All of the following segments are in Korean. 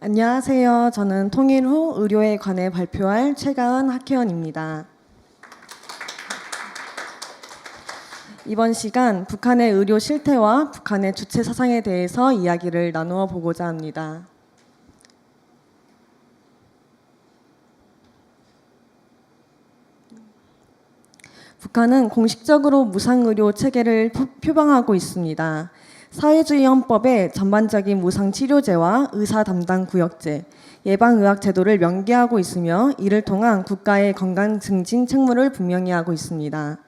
안녕하세요. 저는 통일 후 의료에 관해 발표할 최가은 학회원입니다. 이번 시간 북한의 의료 실태와 북한의 주체 사상에 대해서 이야기를 나누어 보고자 합니다. 북한은 공식적으로 무상의료 체계를 표방하고 있습니다. 사회주의 헌법에 전반적인 무상치료제와 의사 담당 구역제, 예방의학 제도를 명기하고 있으며 이를 통한 국가의 건강 증진 책무를 분명히 하고 있습니다.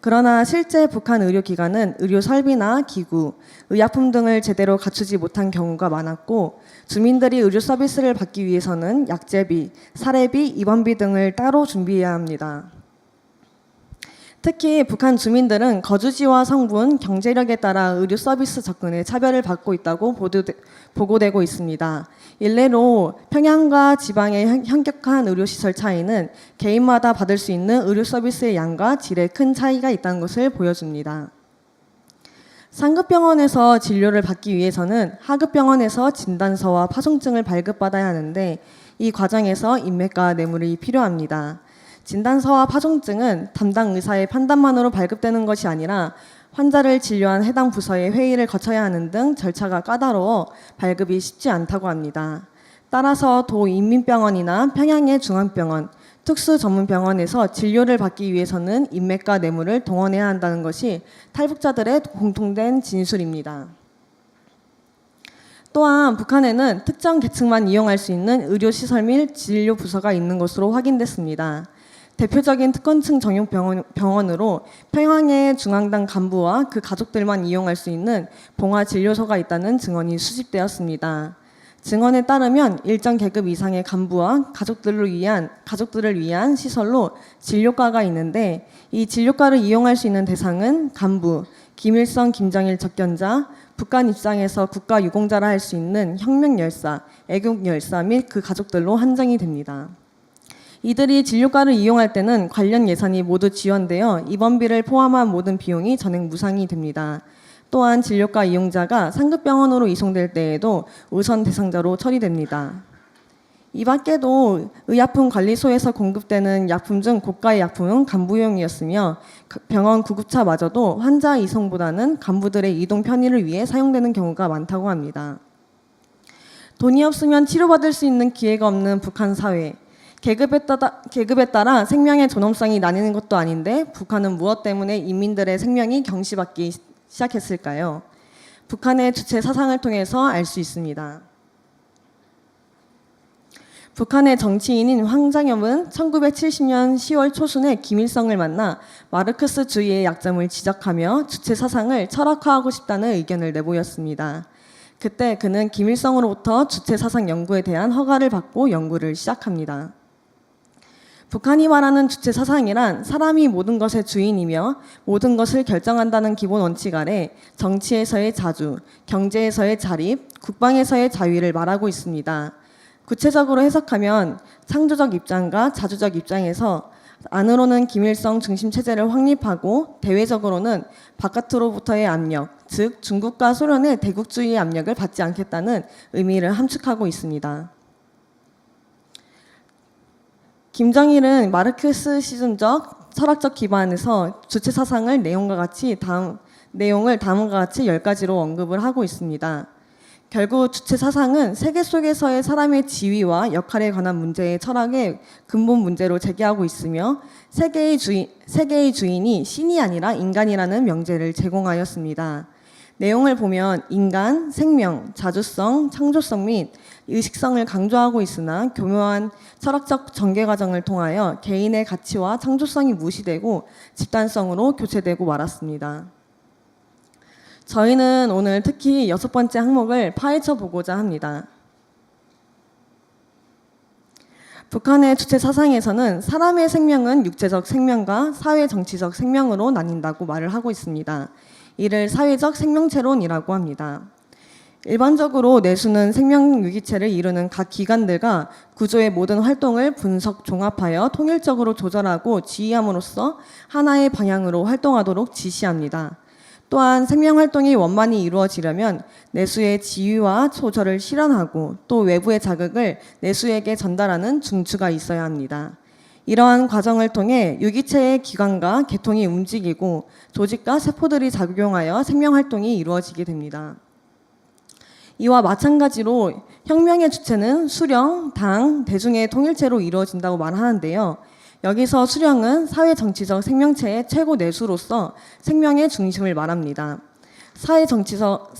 그러나 실제 북한 의료기관은 의료 설비나 기구, 의약품 등을 제대로 갖추지 못한 경우가 많았고 주민들이 의료 서비스를 받기 위해서는 약제비, 사례비, 입원비 등을 따로 준비해야 합니다. 특히 북한 주민들은 거주지와 성분, 경제력에 따라 의료 서비스 접근에 차별을 받고 있다고 보고되고 있습니다. 일례로 평양과 지방의 현격한 의료시설 차이는 개인마다 받을 수 있는 의료 서비스의 양과 질에 큰 차이가 있다는 것을 보여줍니다. 상급병원에서 진료를 받기 위해서는 하급병원에서 진단서와 파송증을 발급받아야 하는데 이 과정에서 인맥과 뇌물이 필요합니다. 진단서와 파송증은 담당 의사의 판단만으로 발급되는 것이 아니라 환자를 진료한 해당 부서의 회의를 거쳐야 하는 등 절차가 까다로워 발급이 쉽지 않다고 합니다. 따라서 도인민병원이나 평양의 중앙병원, 특수전문병원에서 진료를 받기 위해서는 인맥과 뇌물을 동원해야 한다는 것이 탈북자들의 공통된 진술입니다. 또한 북한에는 특정 계층만 이용할 수 있는 의료시설 및 진료 부서가 있는 것으로 확인됐습니다. 대표적인 특권층 전용 병원으로 평양의 중앙당 간부와 그 가족들만 이용할 수 있는 봉화진료소가 있다는 증언이 수집되었습니다. 증언에 따르면 일정 계급 이상의 간부와 가족들을 위한 시설로 진료과가 있는데 이 진료과를 이용할 수 있는 대상은 간부, 김일성, 김정일 접견자, 북한 입장에서 국가 유공자라 할 수 있는 혁명열사, 애국열사 및 그 가족들로 한정이 됩니다. 이들이 진료과를 이용할 때는 관련 예산이 모두 지원되어 입원비를 포함한 모든 비용이 전액 무상이 됩니다. 또한 진료과 이용자가 상급병원으로 이송될 때에도 우선 대상자로 처리됩니다. 이 밖에도 의약품관리소에서 공급되는 약품 중 고가의 약품은 간부용이었으며 병원 구급차마저도 환자 이송보다는 간부들의 이동 편의를 위해 사용되는 경우가 많다고 합니다. 돈이 없으면 치료받을 수 있는 기회가 없는 북한 사회. 계급에 따라 생명의 존엄성이 나뉘는 것도 아닌데 북한은 무엇 때문에 인민들의 생명이 경시받기 시작했을까요? 북한의 주체 사상을 통해서 알 수 있습니다. 북한의 정치인인 황장엽은 1970년 10월 초순에 김일성을 만나 마르크스주의의 약점을 지적하며 주체 사상을 철학화하고 싶다는 의견을 내보였습니다. 그때 그는 김일성으로부터 주체 사상 연구에 대한 허가를 받고 연구를 시작합니다. 북한이 말하는 주체 사상이란 사람이 모든 것의 주인이며 모든 것을 결정한다는 기본 원칙 아래 정치에서의 자주, 경제에서의 자립, 국방에서의 자유를 말하고 있습니다. 구체적으로 해석하면 창조적 입장과 자주적 입장에서 안으로는 김일성 중심 체제를 확립하고 대외적으로는 바깥으로부터의 압력, 즉 중국과 소련의 대국주의의 압력을 받지 않겠다는 의미를 함축하고 있습니다. 김정일은 마르크시즘적 철학적 기반에서 주체 사상을 내용을 다음과 같이 10가지로 언급을 하고 있습니다. 결국 주체 사상은 세계 속에서의 사람의 지위와 역할에 관한 문제의 철학의 근본 문제로 제기하고 있으며 세계의 주인이 신이 아니라 인간이라는 명제를 제공하였습니다. 내용을 보면 인간, 생명, 자주성, 창조성 및 의식성을 강조하고 있으나 교묘한 철학적 전개 과정을 통하여 개인의 가치와 창조성이 무시되고 집단성으로 교체되고 말았습니다. 저희는 오늘 특히 6번째 항목을 파헤쳐 보고자 합니다. 북한의 주체 사상에서는 사람의 생명은 육체적 생명과 사회 정치적 생명으로 나뉜다고 말을 하고 있습니다. 이를 사회적 생명체론이라고 합니다. 일반적으로 내수는 생명 유기체를 이루는 각 기관들과 구조의 모든 활동을 분석, 종합하여 통일적으로 조절하고 지휘함으로써 하나의 방향으로 활동하도록 지시합니다. 또한 생명활동이 원만히 이루어지려면 내수의 지위와 조절을 실현하고 또 외부의 자극을 내수에게 전달하는 중추가 있어야 합니다. 이러한 과정을 통해 유기체의 기관과 계통이 움직이고 조직과 세포들이 작용하여 생명활동이 이루어지게 됩니다. 이와 마찬가지로 혁명의 주체는 수령, 당, 대중의 통일체로 이루어진다고 말하는데요. 여기서 수령은 사회정치적 생명체의 최고 내수로서 생명의 중심을 말합니다. 사회정치적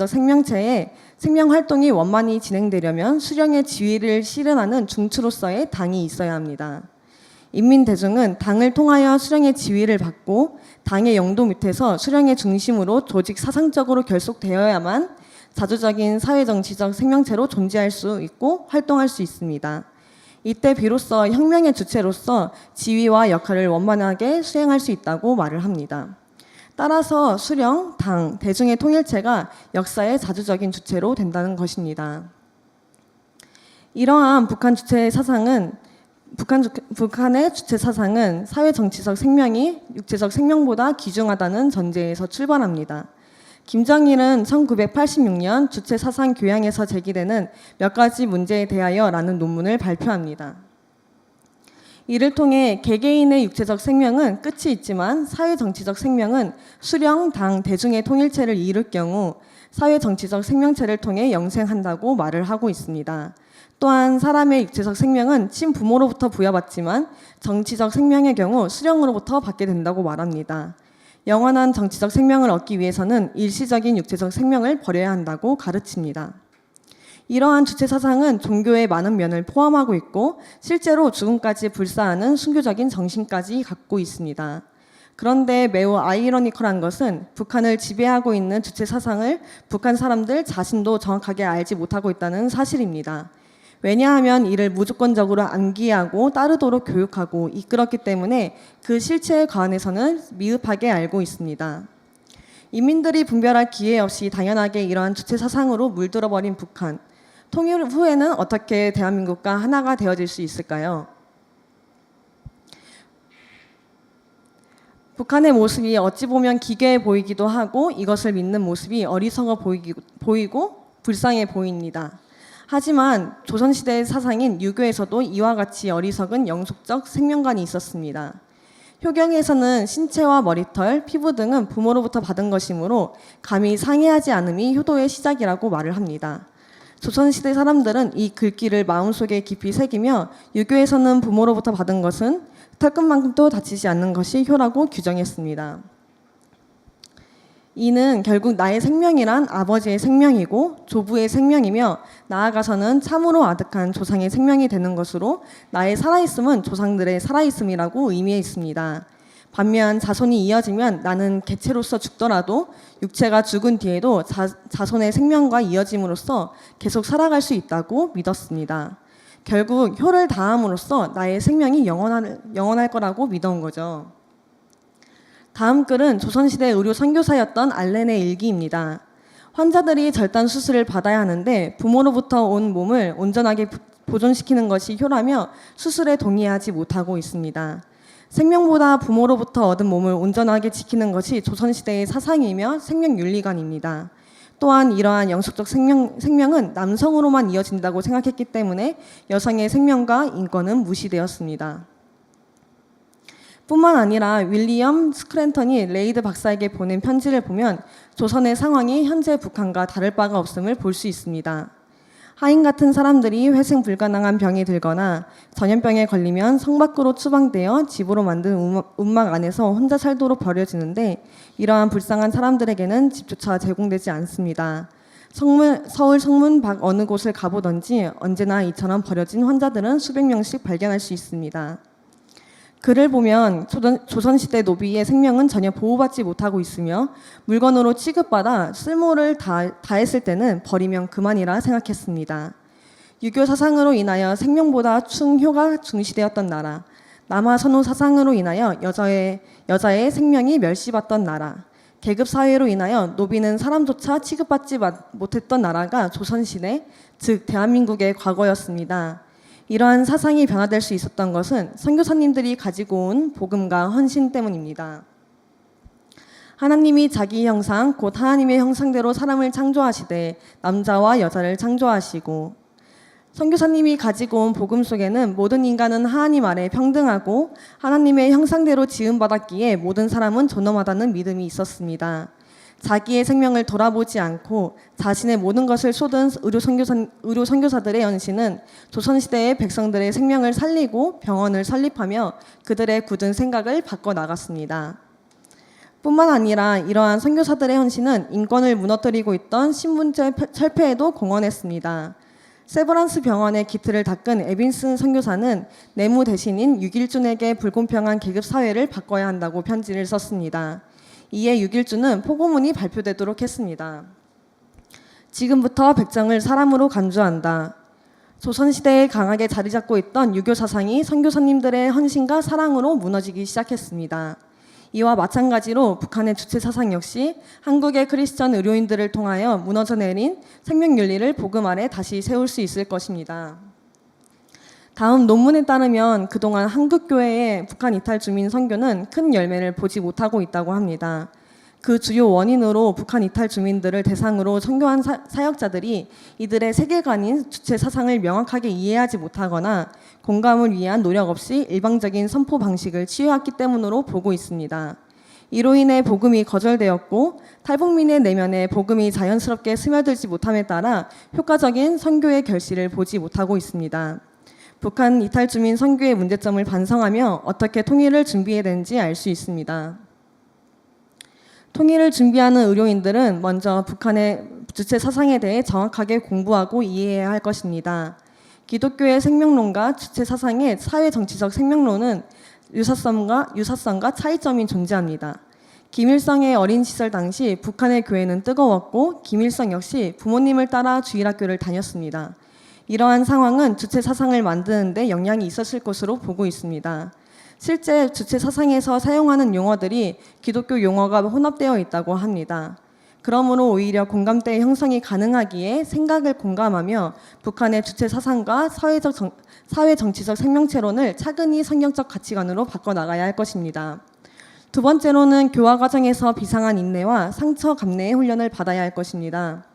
생명체의 생명활동이 원만히 진행되려면 수령의 지위를 실현하는 중추로서의 당이 있어야 합니다. 인민대중은 당을 통하여 수령의 지위를 받고 당의 영도 밑에서 수령의 중심으로 조직 사상적으로 결속되어야만 자주적인 사회정치적 생명체로 존재할 수 있고 활동할 수 있습니다. 이때 비로소 혁명의 주체로서 지위와 역할을 원만하게 수행할 수 있다고 말을 합니다. 따라서 수령, 당, 대중의 통일체가 역사의 자주적인 주체로 된다는 것입니다. 이러한 북한의 주체 사상은 사회 정치적 생명이 육체적 생명보다 귀중하다는 전제에서 출발합니다. 김정일은 1986년 주체 사상 교양에서 제기되는 몇 가지 문제에 대하여라는 논문을 발표합니다. 이를 통해 개개인의 육체적 생명은 끝이 있지만 사회 정치적 생명은 수령, 당, 대중의 통일체를 이룰 경우 사회 정치적 생명체를 통해 영생한다고 말을 하고 있습니다. 또한 사람의 육체적 생명은 친부모로부터 부여받지만 정치적 생명의 경우 수령으로부터 받게 된다고 말합니다. 영원한 정치적 생명을 얻기 위해서는 일시적인 육체적 생명을 버려야 한다고 가르칩니다. 이러한 주체 사상은 종교의 많은 면을 포함하고 있고 실제로 죽음까지 불사하는 순교적인 정신까지 갖고 있습니다. 그런데 매우 아이러니컬한 것은 북한을 지배하고 있는 주체 사상을 북한 사람들 자신도 정확하게 알지 못하고 있다는 사실입니다. 왜냐하면 이를 무조건적으로 암기하고 따르도록 교육하고 이끌었기 때문에 그 실체에 관해서는 미흡하게 알고 있습니다. 인민들이 분별할 기회 없이 당연하게 이러한 주체 사상으로 물들어버린 북한. 통일 후에는 어떻게 대한민국과 하나가 되어질 수 있을까요? 북한의 모습이 어찌 보면 기괴해 보이기도 하고 이것을 믿는 모습이 어리석어 보이고 불쌍해 보입니다. 하지만 조선시대의 사상인 유교에서도 이와 같이 어리석은 영속적 생명관이 있었습니다. 효경에서는 신체와 머리털, 피부 등은 부모로부터 받은 것이므로 감히 상해하지 않음이 효도의 시작이라고 말을 합니다. 조선시대 사람들은 이 글귀를 마음속에 깊이 새기며 유교에서는 부모로부터 받은 것은 털끝만큼도 다치지 않는 것이 효라고 규정했습니다. 이는 결국 나의 생명이란 아버지의 생명이고 조부의 생명이며 나아가서는 참으로 아득한 조상의 생명이 되는 것으로 나의 살아있음은 조상들의 살아있음이라고 의미했습니다. 반면 자손이 이어지면 나는 개체로서 죽더라도 육체가 죽은 뒤에도 자손의 생명과 이어짐으로써 계속 살아갈 수 있다고 믿었습니다. 결국 효를 다함으로써 나의 생명이 영원할 거라고 믿어온 거죠. 다음 글은 조선시대 의료 선교사였던 알렌의 일기입니다. 환자들이 절단 수술을 받아야 하는데 부모로부터 온 몸을 온전하게 보존시키는 것이 효라며 수술에 동의하지 못하고 있습니다. 생명보다 부모로부터 얻은 몸을 온전하게 지키는 것이 조선시대의 사상이며 생명윤리관입니다. 또한 이러한 영속적 생명은 남성으로만 이어진다고 생각했기 때문에 여성의 생명과 인권은 무시되었습니다. 뿐만 아니라 윌리엄 스크랜턴이 레이드 박사에게 보낸 편지를 보면 조선의 상황이 현재 북한과 다를 바가 없음을 볼 수 있습니다. 하인 같은 사람들이 회생 불가능한 병이 들거나 전염병에 걸리면 성 밖으로 추방되어 집으로 만든 움막 안에서 혼자 살도록 버려지는데 이러한 불쌍한 사람들에게는 집조차 제공되지 않습니다. 서울 성문 밖 어느 곳을 가보던지 언제나 이처럼 버려진 환자들은 수백 명씩 발견할 수 있습니다. 글을 보면 조선시대 노비의 생명은 전혀 보호받지 못하고 있으며 물건으로 취급받아 쓸모를 다했을 때는 버리면 그만이라 생각했습니다. 유교 사상으로 인하여 생명보다 충효가 중시되었던 나라, 남하 선호 사상으로 인하여 여자의 생명이 멸시받던 나라, 계급 사회로 인하여 노비는 사람조차 취급받지 못했던 나라가 조선시대, 즉 대한민국의 과거였습니다. 이러한 사상이 변화될 수 있었던 것은 선교사님들이 가지고 온 복음과 헌신 때문입니다. 하나님이 자기 형상 곧 하나님의 형상대로 사람을 창조하시되 남자와 여자를 창조하시고. 선교사님이 가지고 온 복음 속에는 모든 인간은 하나님 아래 평등하고 하나님의 형상대로 지음받았기에 모든 사람은 존엄하다는 믿음이 있었습니다. 자기의 생명을 돌아보지 않고 자신의 모든 것을 쏟은 의료 선교사들의 헌신은 조선시대의 백성들의 생명을 살리고 병원을 설립하며 그들의 굳은 생각을 바꿔 나갔습니다. 뿐만 아니라 이러한 선교사들의 헌신은 인권을 무너뜨리고 있던 신분제 철폐에도 공헌했습니다. 세브란스 병원의 기틀을 닦은 에빈슨 선교사는 내무 대신인 유길준에게 불공평한 계급 사회를 바꿔야 한다고 편지를 썼습니다. 이에 유길준은 포고문이 발표되도록 했습니다. 지금부터 백정을 사람으로 간주한다. 조선시대에 강하게 자리 잡고 있던 유교 사상이 선교사님들의 헌신과 사랑으로 무너지기 시작했습니다. 이와 마찬가지로 북한의 주체 사상 역시 한국의 크리스천 의료인들을 통하여 무너져 내린 생명윤리를 복음 아래 다시 세울 수 있을 것입니다. 다음 논문에 따르면 그동안 한국교회의 북한 이탈 주민 선교는 큰 열매를 보지 못하고 있다고 합니다. 그 주요 원인으로 북한 이탈 주민들을 대상으로 선교한 사역자들이 이들의 세계관인 주체 사상을 명확하게 이해하지 못하거나 공감을 위한 노력 없이 일방적인 선포 방식을 취해왔기 때문으로 보고 있습니다. 이로 인해 복음이 거절되었고 탈북민의 내면에 복음이 자연스럽게 스며들지 못함에 따라 효과적인 선교의 결실을 보지 못하고 있습니다. 북한 이탈 주민 선교의 문제점을 반성하며 어떻게 통일을 준비해야 되는지 알 수 있습니다. 통일을 준비하는 의료인들은 먼저 북한의 주체 사상에 대해 정확하게 공부하고 이해해야 할 것입니다. 기독교의 생명론과 주체 사상의 사회정치적 생명론은 유사성과 차이점이 존재합니다. 김일성의 어린 시절 당시 북한의 교회는 뜨거웠고 김일성 역시 부모님을 따라 주일학교를 다녔습니다. 이러한 상황은 주체 사상을 만드는 데 영향이 있었을 것으로 보고 있습니다. 실제 주체 사상에서 사용하는 용어들이 기독교 용어가 혼합되어 있다고 합니다. 그러므로 오히려 공감대의 형성이 가능하기에 생각을 공감하며 북한의 주체 사상과 사회정치적 생명체론을 차근히 성경적 가치관으로 바꿔나가야 할 것입니다. 두 번째로는 교화 과정에서 비상한 인내와 상처 감내의 훈련을 받아야 할 것입니다.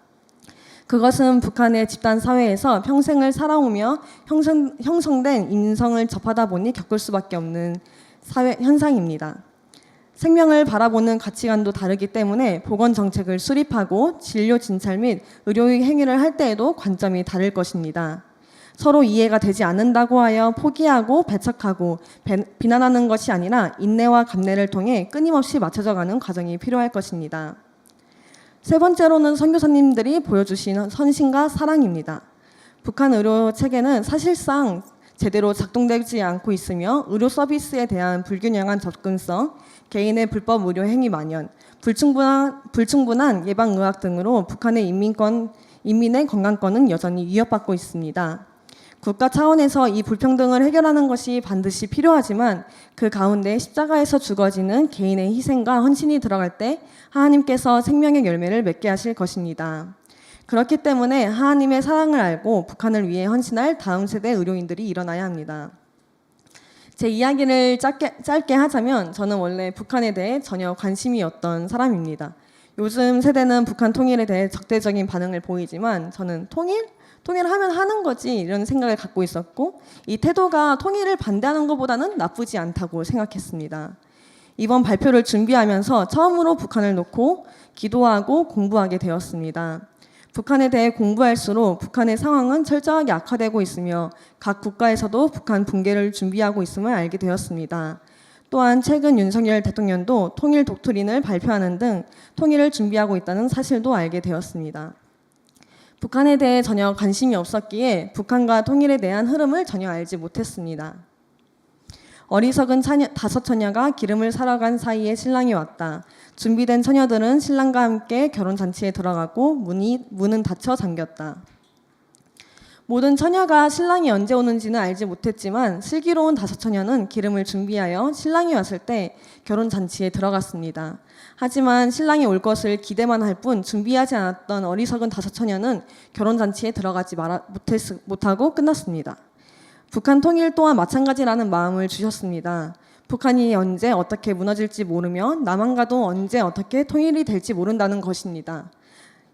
그것은 북한의 집단 사회에서 평생을 살아오며 형성된 인성을 접하다 보니 겪을 수밖에 없는 사회 현상입니다. 생명을 바라보는 가치관도 다르기 때문에 보건 정책을 수립하고 진료 진찰 및 의료 행위를 할 때에도 관점이 다를 것입니다. 서로 이해가 되지 않는다고 하여 포기하고 배척하고 비난하는 것이 아니라 인내와 감내를 통해 끊임없이 맞춰져가는 과정이 필요할 것입니다. 세 번째로는 선교사님들이 보여주신 헌신과 사랑입니다. 북한 의료 체계는 사실상 제대로 작동되지 않고 있으며 의료 서비스에 대한 불균형한 접근성, 개인의 불법 의료 행위 만연, 불충분한 예방의학 등으로 북한의 인민의 건강권은 여전히 위협받고 있습니다. 국가 차원에서 이 불평등을 해결하는 것이 반드시 필요하지만 그 가운데 십자가에서 죽어지는 개인의 희생과 헌신이 들어갈 때 하나님께서 생명의 열매를 맺게 하실 것입니다. 그렇기 때문에 하나님의 사랑을 알고 북한을 위해 헌신할 다음 세대 의료인들이 일어나야 합니다. 제 이야기를 짧게 하자면 저는 원래 북한에 대해 전혀 관심이 없던 사람입니다. 요즘 세대는 북한 통일에 대해 적대적인 반응을 보이지만 저는 통일하면 하는 거지 이런 생각을 갖고 있었고 이 태도가 통일을 반대하는 것보다는 나쁘지 않다고 생각했습니다. 이번 발표를 준비하면서 처음으로 북한을 놓고 기도하고 공부하게 되었습니다. 북한에 대해 공부할수록 북한의 상황은 철저하게 악화되고 있으며 각 국가에서도 북한 붕괴를 준비하고 있음을 알게 되었습니다. 또한 최근 윤석열 대통령도 통일 독트린을 발표하는 등 통일을 준비하고 있다는 사실도 알게 되었습니다. 북한에 대해 전혀 관심이 없었기에 북한과 통일에 대한 흐름을 전혀 알지 못했습니다. 어리석은 다섯 처녀가 기름을 사러 간 사이에 신랑이 왔다. 준비된 처녀들은 신랑과 함께 결혼잔치에 들어가고 문은 닫혀 잠겼다. 모든 처녀가 신랑이 언제 오는지는 알지 못했지만 슬기로운 다섯 처녀는 기름을 준비하여 신랑이 왔을 때 결혼잔치에 들어갔습니다. 하지만 신랑이 올 것을 기대만 할 뿐 준비하지 않았던 어리석은 다섯 처녀는 결혼잔치에 들어가지 못하고 끝났습니다. 북한 통일 또한 마찬가지라는 마음을 주셨습니다. 북한이 언제 어떻게 무너질지 모르며 남한과도 언제 어떻게 통일이 될지 모른다는 것입니다.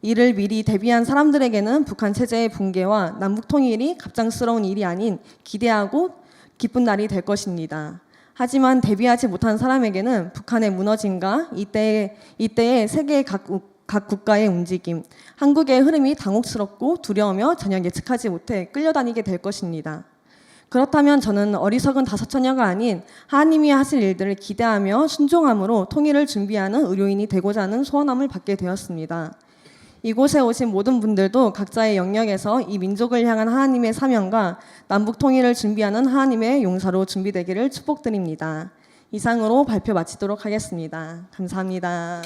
이를 미리 대비한 사람들에게는 북한 체제의 붕괴와 남북 통일이 갑작스러운 일이 아닌 기대하고 기쁜 날이 될 것입니다. 하지만 대비하지 못한 사람에게는 북한의 무너짐과 이때의 세계의 각 국가의 움직임, 한국의 흐름이 당혹스럽고 두려우며 전혀 예측하지 못해 끌려다니게 될 것입니다. 그렇다면 저는 어리석은 다섯처녀가 아닌 하나님이 하실 일들을 기대하며 순종함으로 통일을 준비하는 의료인이 되고자 하는 소원함을 받게 되었습니다. 이곳에 오신 모든 분들도 각자의 영역에서 이 민족을 향한 하나님의 사명과 남북 통일을 준비하는 하나님의 용사로 준비되기를 축복드립니다. 이상으로 발표 마치도록 하겠습니다. 감사합니다.